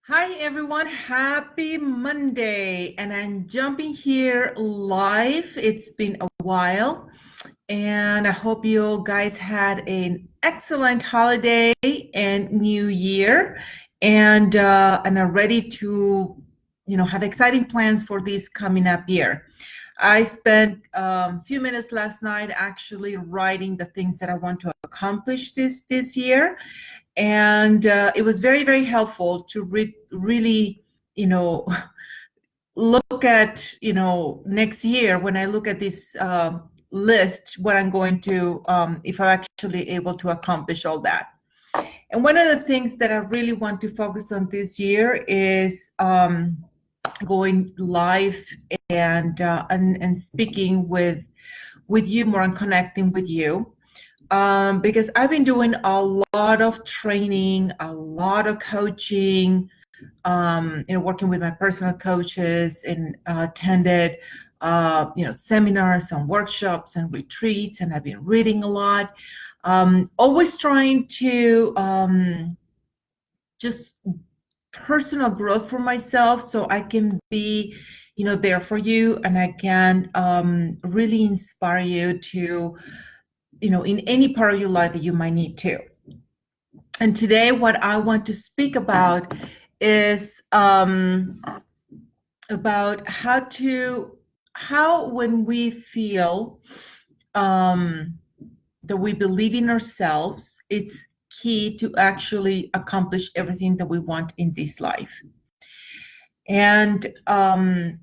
Hi everyone, happy Monday. And I'm jumping here live. It's been a while, and I hope you guys had an excellent holiday and new year and are ready to have exciting plans for this coming up year. I spent a few minutes last night actually writing the things that I want to accomplish this year, and it was very, very helpful to really, look at, next year when I look at this list, what I'm going to, if I'm actually able to accomplish all that. And one of the things that I really want to focus on this year is going live and speaking with you more and connecting with you. Because I've been doing a lot of training, a lot of coaching, working with my personal coaches, and attended, seminars and workshops and retreats, and I've been reading a lot. Always trying to just personal growth for myself, so I can be, there for you, and I can really inspire you to, in any part of your life that you might need to. And today, what I want to speak about is about how when we feel that we believe in ourselves, it's key to actually accomplish everything that we want in this life. And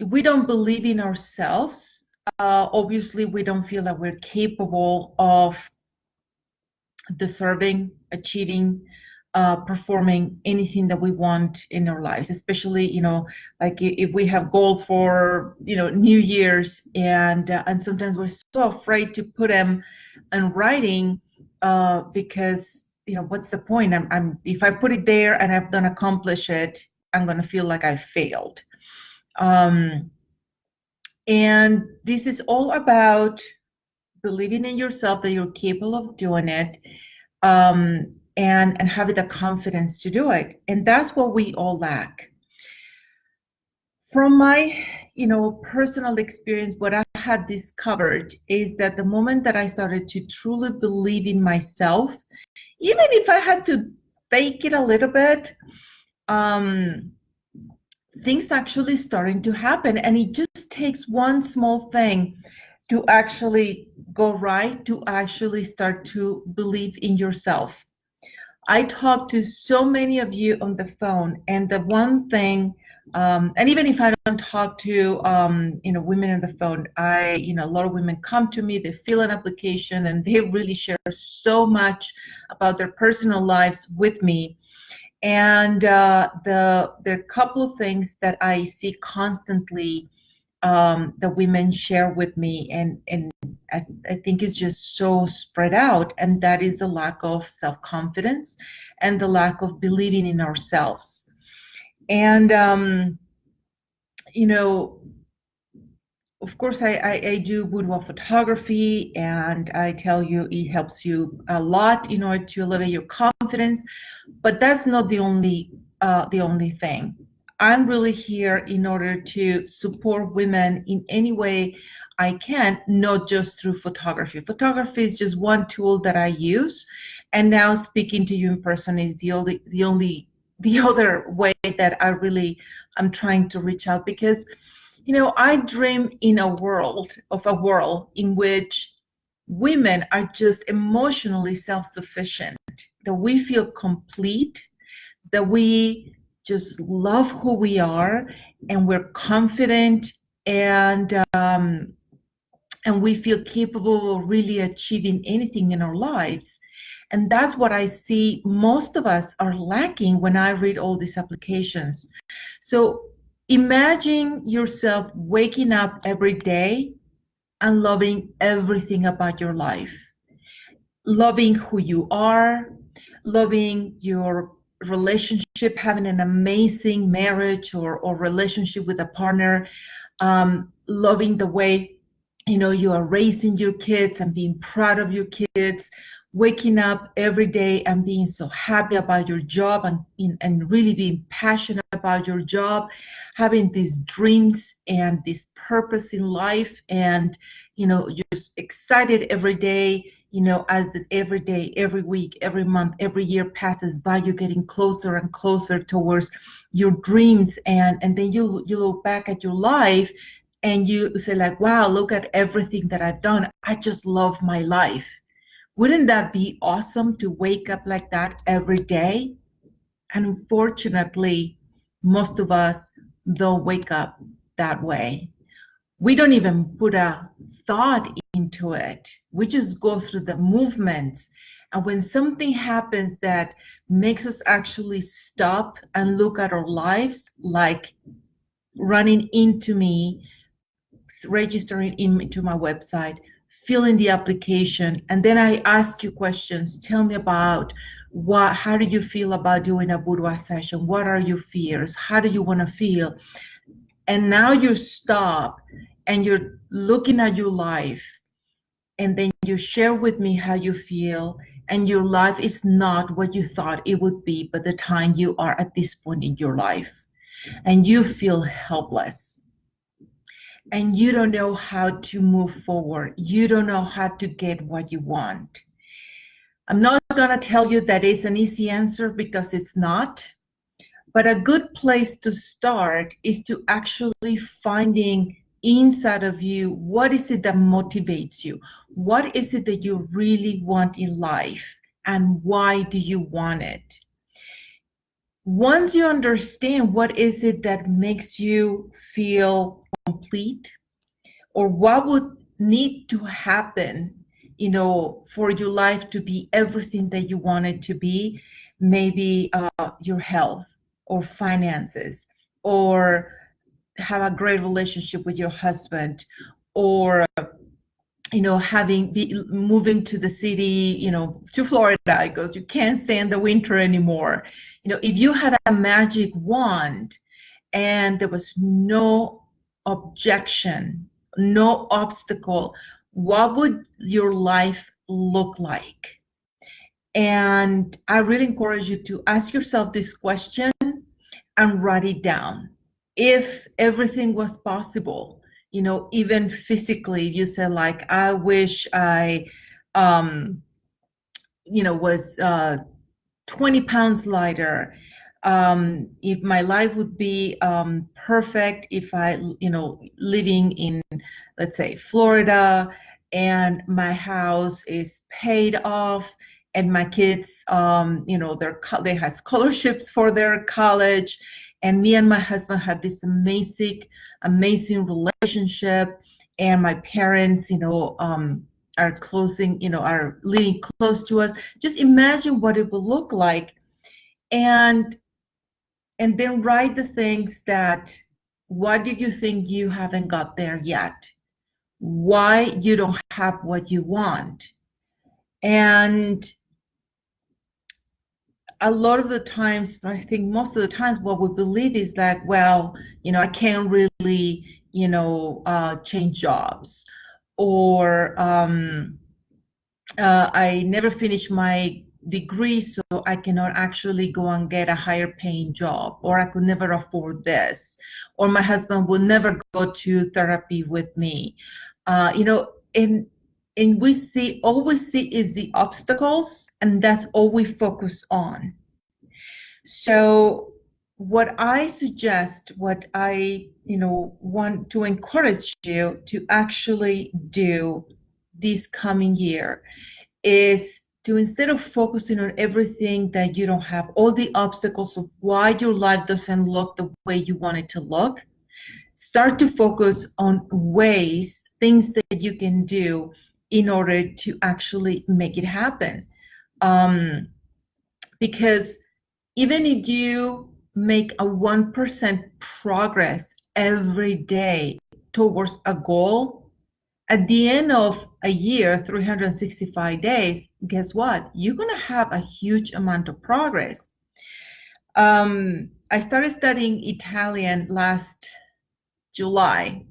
we don't believe in ourselves. Obviously, we don't feel that we're capable of deserving, achieving, performing anything that we want in our lives, especially, like if we have goals for, New Year's, and sometimes we're so afraid to put them in writing, because, what's the point? If I put it there and I don't accomplish it, I'm going to feel like I failed. And this is all about believing in yourself that you're capable of doing it, and having the confidence to do it. And that's what we all lack. From my, personal experience, what I have discovered is that the moment that I started to truly believe in myself, even if I had to fake it a little bit, things actually starting to happen. And it just takes one small thing to actually go right, to actually start to believe in yourself. I talk to so many of you on the phone, and the one thing, and even if I don't talk to, women on the phone, a lot of women come to me, they fill an application, and they really share so much about their personal lives with me. And there are a couple of things that I see constantly, that women share with me, and I think it's just so spread out, and that is the lack of self-confidence and the lack of believing in ourselves. And of course, I do boudoir photography, and I tell you it helps you a lot in order to elevate your confidence, but that's not the only thing. I'm really here in order to support women in any way I can, not just through photography. Photography is just one tool that I use, and now speaking to you in person is the other way that I really am trying to reach out, because I dream in a world in which women are just emotionally self-sufficient, that we feel complete, that we just love who we are, and we're confident, and we feel capable of really achieving anything in our lives. And that's what I see most of us are lacking when I read all these applications. So imagine yourself waking up every day and loving everything about your life, loving who you are, loving your relationship, having an amazing marriage or relationship with a partner, loving the way you are raising your kids and being proud of your kids, waking up every day and being so happy about your job and really being passionate about your job, having these dreams and this purpose in life, and just excited every day, as every day, every week, every month, every year passes by, you're getting closer and closer towards your dreams, and then you look back at your life and you say like, wow, look at everything that I've done. I just love my life. Wouldn't that be awesome to wake up like that every day? And unfortunately, most of us don't wake up that way. We don't even put a thought into it. We just go through the movements. And when something happens that makes us actually stop and look at our lives, like running into me, registering into my website, filling the application, and then I ask you questions. Tell me about how do you feel about doing a boudoir session? What are your fears? How do you want to feel? And now you stop and you're looking at your life, and then you share with me how you feel, and your life is not what you thought it would be by the time you are at this point in your life, and you feel helpless. And you don't know how to move forward. You don't know how to get what you want. I'm not going to tell you that it's an easy answer, because it's not. But a good place to start is to actually finding inside of you, what is it that motivates you? What is it that you really want in life? And why do you want it? Once you understand what is it that makes you feel complete, or what would need to happen, for your life to be everything that you want it to be, maybe your health or finances, or have a great relationship with your husband, or moving to the city, to Florida, because you can't stand the winter anymore. If you had a magic wand and there was no objection, no obstacle, what would your life look like? And I really encourage you to ask yourself this question and write it down. If everything was possible, even physically, you said like, I wish I, was 20 pounds lighter. If my life would be perfect, if I, living in, let's say, Florida, and my house is paid off, and my kids, they have scholarships for their college, and me and my husband had this amazing relationship, and my parents, are living close to us. Just imagine what it would look like, and then write the things that, what do you think you haven't got there yet? Why you don't have what you want? And a lot of the times, I think most of the times, what we believe is that, well, I can't really, change jobs, or I never finished my degree, so I cannot actually go and get a higher paying job, or I could never afford this, or my husband will never go to therapy with me. And all we see is the obstacles, and that's all we focus on. So what I suggest, what I want to encourage you to actually do this coming year, is to, instead of focusing on everything that you don't have, all the obstacles of why your life doesn't look the way you want it to look, start to focus on things that you can do in order to actually make it happen. Because even if you make a 1% progress every day towards a goal, at the end of a year, 365 days, guess what? You're going to have a huge amount of progress. I started studying Italian last July,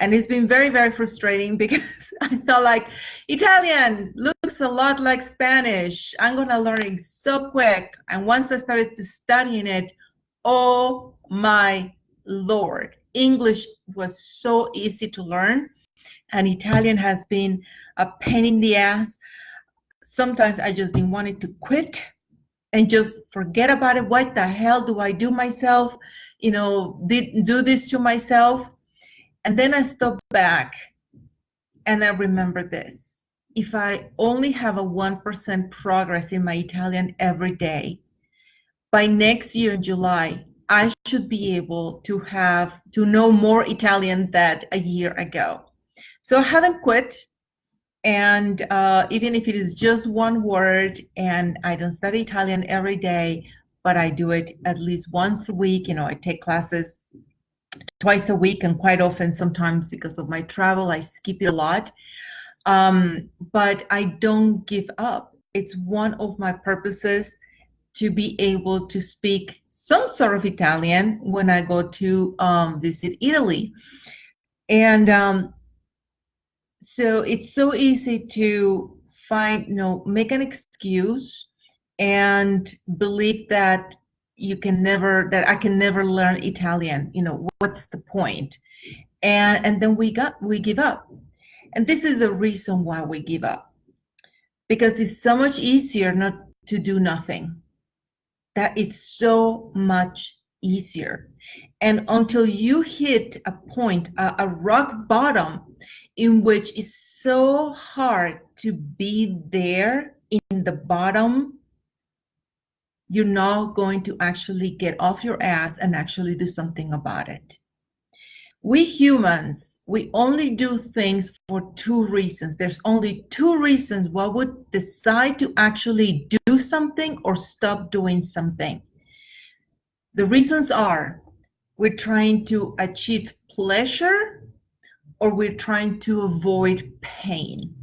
And it's been very, very frustrating because I felt like Italian looks a lot like Spanish. I'm going to learn it so quick. And once I started to studying it, oh my Lord, English was so easy to learn. And Italian has been a pain in the ass. Sometimes I just been wanting to quit and just forget about it. What the hell do I do myself? Do this to myself. And then I stop back and I remember this. If I only have a 1% progress in my Italian every day, by next year in July, I should be able to know more Italian than a year ago. So I haven't quit. And even if it is just one word, and I don't study Italian every day, but I do it at least once a week. I take classes twice a week, and quite often, sometimes because of my travel, I skip it a lot. But I don't give up. It's one of my purposes to be able to speak some sort of Italian when I go to visit Italy. And so it's so easy to make an excuse and believe that I can never learn Italian. What's the point? And then we give up. And this is the reason why we give up, because it's so much easier not to do nothing. That is so much easier. And until you hit a point, a rock bottom, in which it's so hard to be there in the bottom, you're not going to actually get off your ass and actually do something about it. We humans, we only do things for two reasons. There's only two reasons why we decide to actually do something or stop doing something. The reasons are, we're trying to achieve pleasure or we're trying to avoid pain.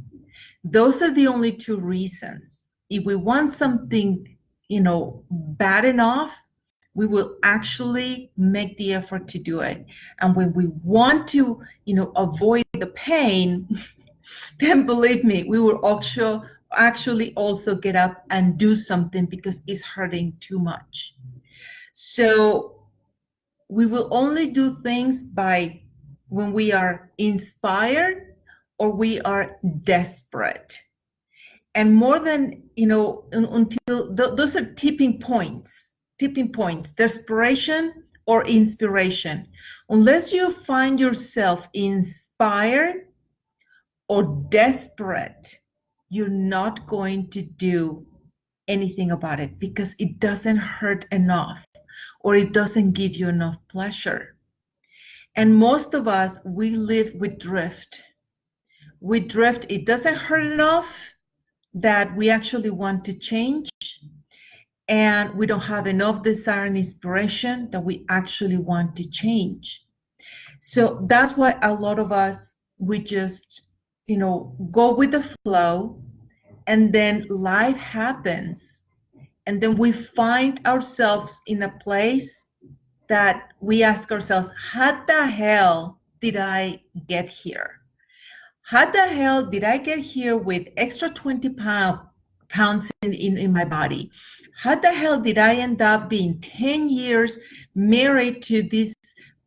Those are the only two reasons. If we want something, bad enough, we will actually make the effort to do it. And when we want to, avoid the pain, then believe me, we will actually also get up and do something because it's hurting too much. So we will only do things when we are inspired or we are desperate. And more than, until those are tipping points, desperation or inspiration. Unless you find yourself inspired or desperate, you're not going to do anything about it because it doesn't hurt enough or it doesn't give you enough pleasure. And most of us, we live with drift. It doesn't hurt enough that we actually want to change, and we don't have enough desire and inspiration that we actually want to change. So that's why a lot of us, we just, go with the flow, and then life happens. And then we find ourselves in a place that we ask ourselves, how the hell did I get here? How the hell did I get here with extra 20 pounds in my body? How the hell did I end up being 10 years married to this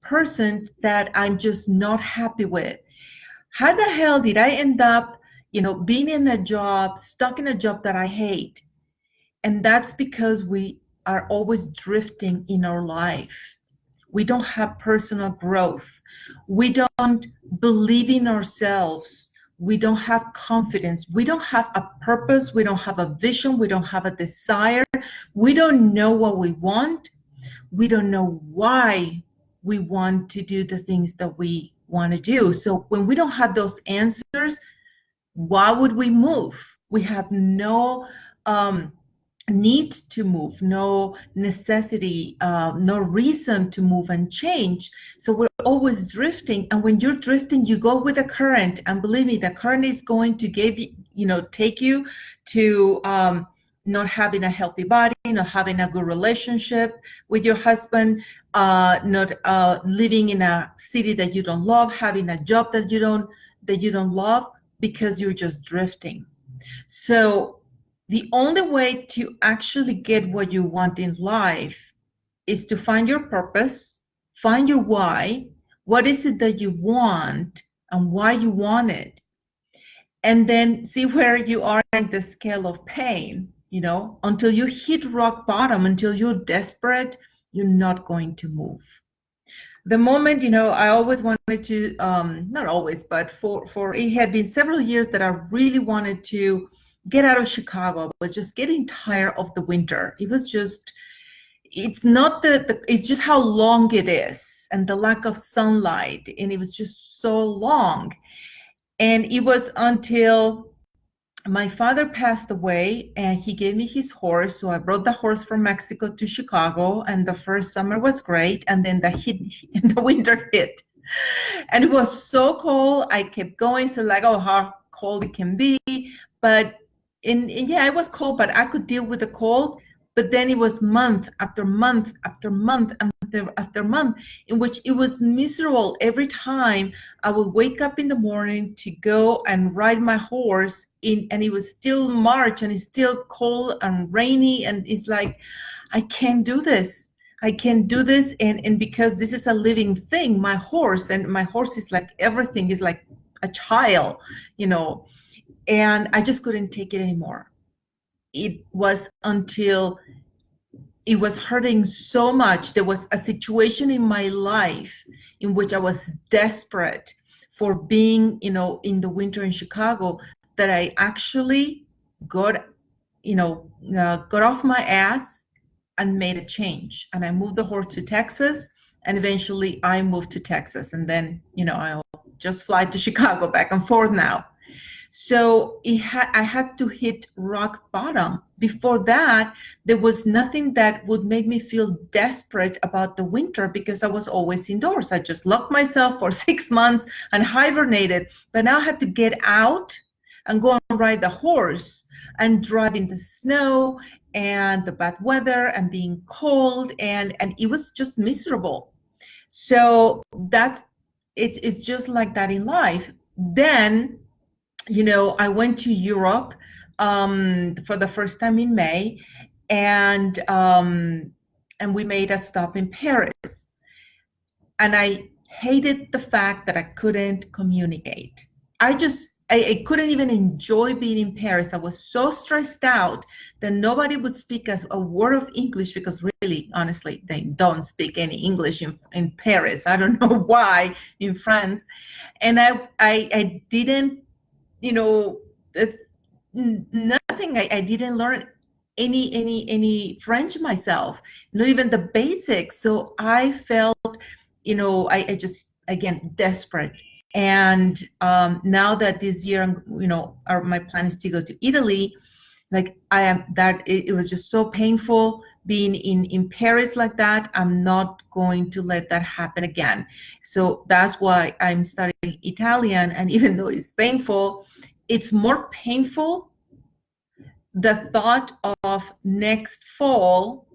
person that I'm just not happy with? How the hell did I end up, being stuck in a job that I hate? And that's because we are always drifting in our life. We don't have personal growth. We don't believe in ourselves. We don't have confidence. We don't have a purpose. We don't have a vision. We don't have a desire. We don't know what we want. We don't know why we want to do the things that we want to do. So when we don't have those answers, why would we move? We have no need to move, no necessity, no reason to move and change. So we're always drifting. And when you're drifting, you go with the current. And believe me, the current is going to take you to not having a healthy body, not having a good relationship with your husband, not living in a city that you don't love, having a job that you don't love, because you're just drifting. So the only way to actually get what you want in life is to find your purpose, find your why, what is it that you want and why you want it, and then see where you are in the scale of pain, until you hit rock bottom, until you're desperate, you're not going to move. The moment, I always wanted to, not always, but for it had been several years that I really wanted to get out of Chicago. I was just getting tired of the winter. It was just, it's not it's just how long it is and the lack of sunlight. And it was just so long. And it was until my father passed away and he gave me his horse. So I brought the horse from Mexico to Chicago, and the first summer was great. And then the winter hit, and it was so cold. I kept going. So like, oh, how cold it can be. But yeah, it was cold, but I could deal with the cold. But then it was month after month after month after month in which it was miserable. Every time I would wake up in the morning to go and ride my horse and it was still March and it's still cold and rainy, and it's like, I can't do this. I can't do this. And because this is a living thing, my horse is like everything, is like a child, and I just couldn't take it anymore. It was until it was hurting so much. There was a situation in my life in which I was desperate for being, in the winter in Chicago, that I actually got off my ass and made a change. And I moved the horse to Texas, and eventually I moved to Texas. And then, I'll just fly to Chicago back and forth now. So I had to hit rock bottom. Before that, there was nothing that would make me feel desperate about the winter, because I was always indoors. I just locked myself for 6 months and hibernated. But now I had to get out and go and ride the horse and drive in the snow and the bad weather and being cold. And it was just miserable. So it's just like that in life. Then, I went to Europe for the first time in May, and we made a stop in Paris. And I hated the fact that I couldn't communicate. I couldn't even enjoy being in Paris. I was so stressed out that nobody would speak a word of English, because really, honestly, they don't speak any English in Paris. I don't know why in France. And I didn't, nothing. I didn't learn any French myself, not even the basics. So I felt, I just, again, desperate. And now that this year, my plan is to go to Italy, like it was just so painful being in Paris like that. I'm not going to let that happen again. So that's why I'm studying Italian. And even though it's painful, it's more painful the thought of next fall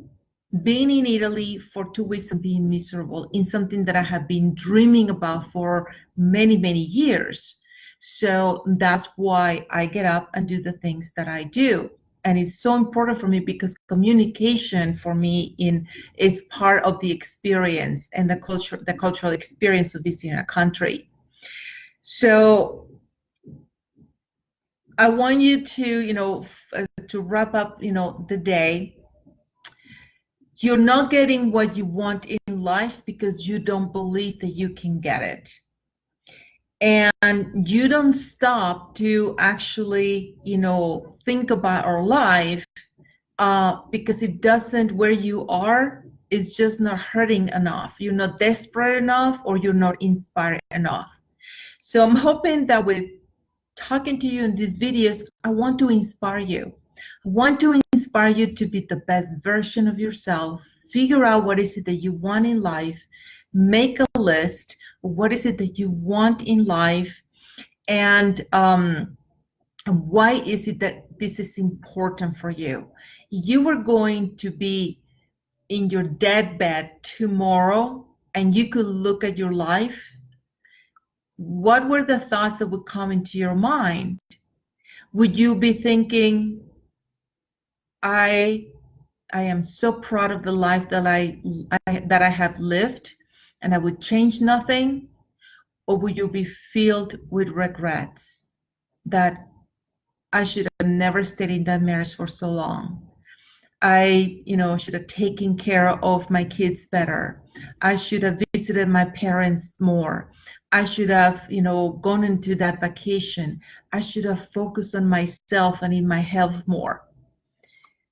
being in Italy for 2 weeks and being miserable in something that I have been dreaming about for many, many years. So that's why I get up and do the things that I do. And it's so important for me, because communication for me is part of the experience and the cultural experience of visiting a country. So I want you to, to wrap up, the day. You're not getting what you want in life because you don't believe that you can get it. And you don't stop to actually, think about our life because it doesn't, where you are is just not hurting enough. You're not desperate enough, or you're not inspired enough. So I'm hoping that with talking to you in these videos, I want to inspire you. I want to inspire you to be the best version of yourself. Figure out what is it that you want in life. Make a list of what is it that you want in life, and And why is it that this is important for you? You are going to be in your deathbed tomorrow and you could look at your life. What were the thoughts that would come into your mind? Would you be thinking, I am so proud of the life that I have lived and I would change nothing? Or would you be filled with regrets that I should have never stayed in that marriage for so long? I, should have taken care of my kids better. I should have visited my parents more. I should have, gone into that vacation. I should have focused on myself and in my health more.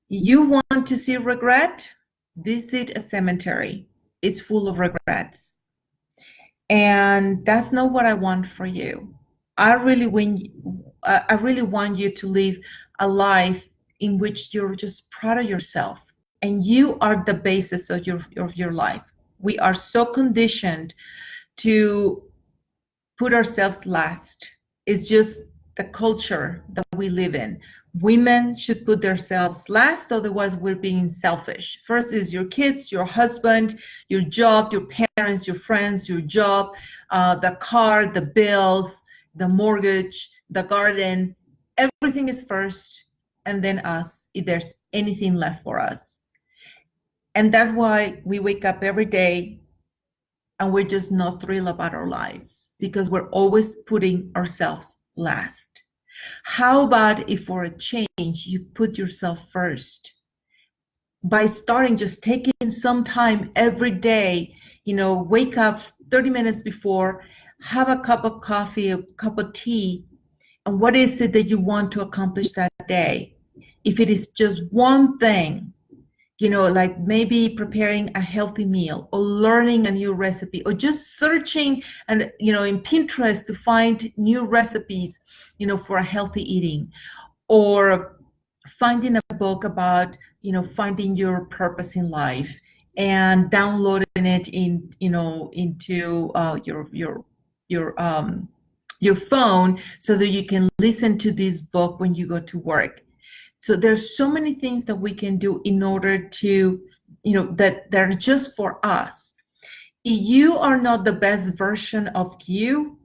You want to see regret? Visit a cemetery. It's full of regrets. And that's not what I want for you. I really want you to live a life in which you're just proud of yourself and you are the basis of your life. We are so conditioned to put ourselves last. It's just the culture that we live in. Women should put themselves last, otherwise we're being selfish. First is your kids, your husband, your job, your parents, your friends, your job, the car, the bills, the mortgage, the garden. Everything is first, and then us, if there's anything left for us. And that's why we wake up every day and we're just not thrilled about our lives, because we're always putting ourselves last. How about if for a change, you put yourself first by starting just taking some time every day, wake up 30 minutes before, have a cup of coffee, a cup of tea, and what is it that you want to accomplish that day? If it is just one thing, like maybe preparing a healthy meal or learning a new recipe or just searching and, in Pinterest to find new recipes, for a healthy eating, or finding a book about, finding your purpose in life and downloading it into your phone so that you can listen to this book when you go to work. So there's so many things that we can do in order to, that are just for us. If you are not the best version of you,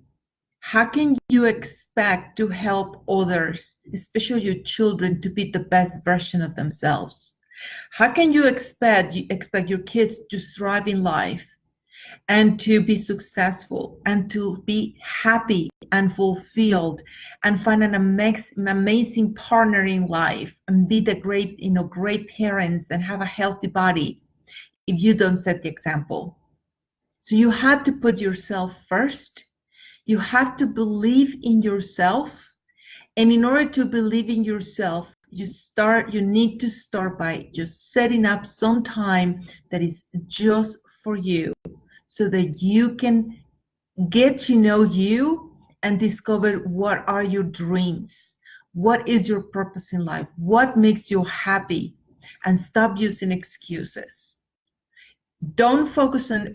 how can you expect to help others, especially your children, to be the best version of themselves? How can you expect your kids to thrive in life and to be successful and to be happy and fulfilled and find an amazing partner in life and be the great parents and have a healthy body if you don't set the example? So you have to put yourself first. You have to believe in yourself. And in order to believe in yourself, you need to start by just setting up some time that is just for you, so that you can get to know you and discover what are your dreams, what is your purpose in life, what makes you happy, and stop using excuses. Don't focus on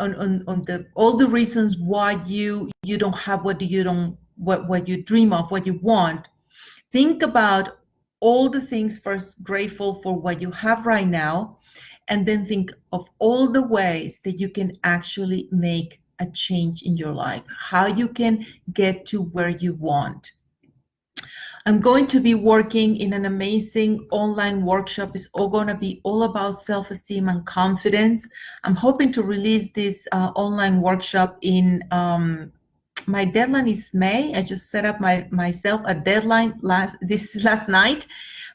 all the reasons why you don't have what you dream of, what you want. Think about all the things first, grateful for what you have right now, and then think of all the ways that you can actually make a change in your life, how you can get to where you want. I'm going to be working in an amazing online workshop. It's all going to be all about self-esteem and confidence. I'm hoping to release this online workshop in my deadline is May. I just set up myself a deadline last night,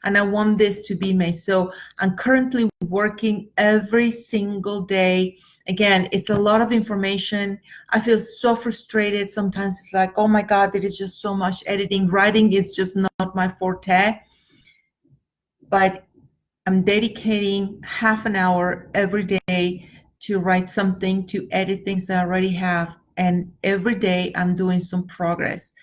and I want this to be May. So I'm currently working every single day. Again, it's a lot of information. I feel so frustrated. Sometimes it's like, oh my God, there is just so much editing. Writing is just not my forte. But I'm dedicating half an hour every day to write something, to edit things that I already have. And every day I'm doing some progress.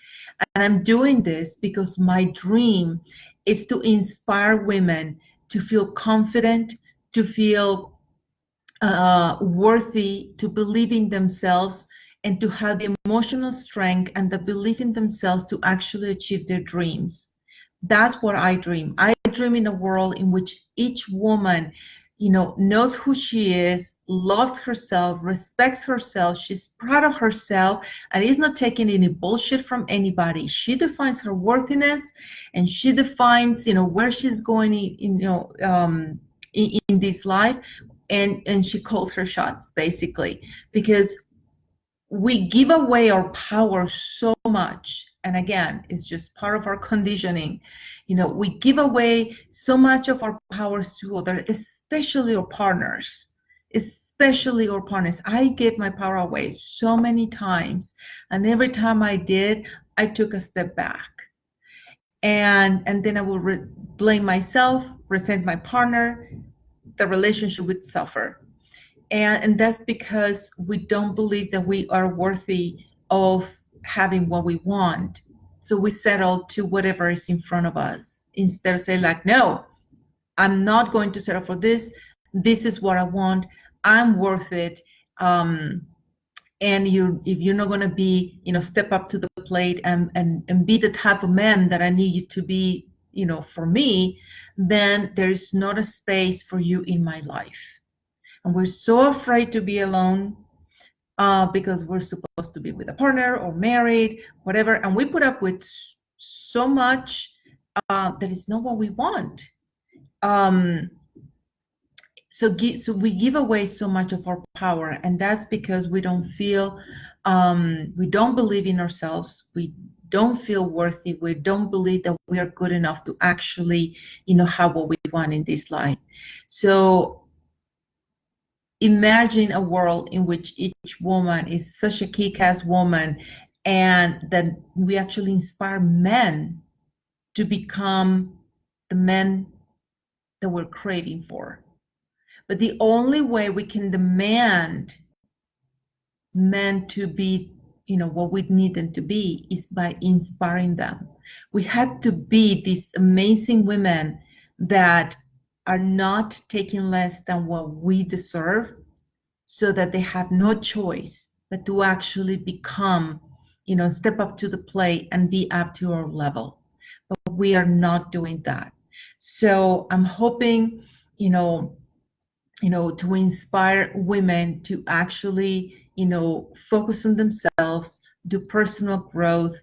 And I'm doing this because my dream is to inspire women to feel confident, to feel worthy, to believe in themselves, and to have the emotional strength and the belief in themselves to actually achieve their dreams. That's what I dream. I dream in a world in which each woman, knows who she is, loves herself, respects herself, she's proud of herself, and is not taking any bullshit from anybody. She defines her worthiness, and she defines, where she's going, in this life, and she calls her shots, basically, because we give away our power so much. And again, it's just part of our conditioning. We give away so much of our powers to others, especially our partners. I gave my power away so many times, and every time I did, I took a step back, and then I will blame myself, resent my partner, the relationship would suffer. And that's because we don't believe that we are worthy of having what we want. So we settle to whatever is in front of us, instead of saying, like, no, I'm not going to settle for this. This is what I want. I'm worth it. And if you're not going to be, step up to the plate and be the type of man that I need you to be, for me, then there's not a space for you in my life. And we're so afraid to be alone, because we're supposed to be with a partner or married, whatever. And we put up with so much that is not what we want. So we give away so much of our power, and that's because we don't feel, we don't believe in ourselves. We don't feel worthy. We don't believe that we are good enough to actually, have what we want in this life. So imagine a world in which each woman is such a kick-ass woman, and that we actually inspire men to become the men that we're craving for. But the only way we can demand men to be, what we need them to be, is by inspiring them. We have to be these amazing women that are not taking less than what we deserve, so that they have no choice but to actually become, step up to the plate and be up to our level. But we are not doing that. So I'm hoping, to inspire women to actually, focus on themselves, do personal growth,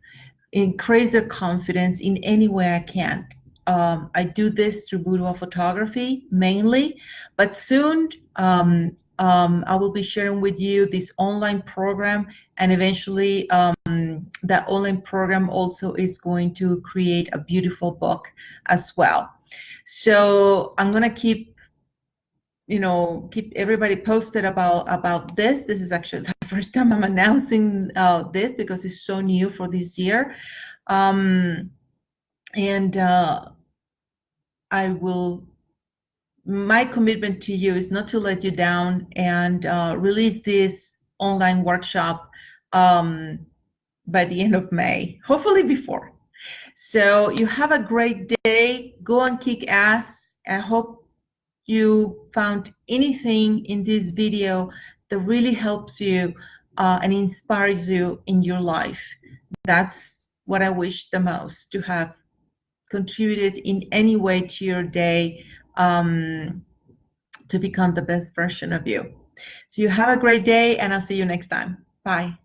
increase their confidence in any way I can. I do this through boudoir photography mainly, but soon I will be sharing with you this online program, and eventually that online program also is going to create a beautiful book as well. So I'm gonna keep everybody posted about this. This is actually the first time I'm announcing this, because it's so new for this year. My commitment to you is not to let you down, and release this online workshop by the end of May, hopefully before. So you have a great day. Go and kick ass. I hope you found anything in this video that really helps you and inspires you in your life. That's what I wish the most, to have contributed in any way to your day, to become the best version of you. So you have a great day, and I'll see you next time. Bye.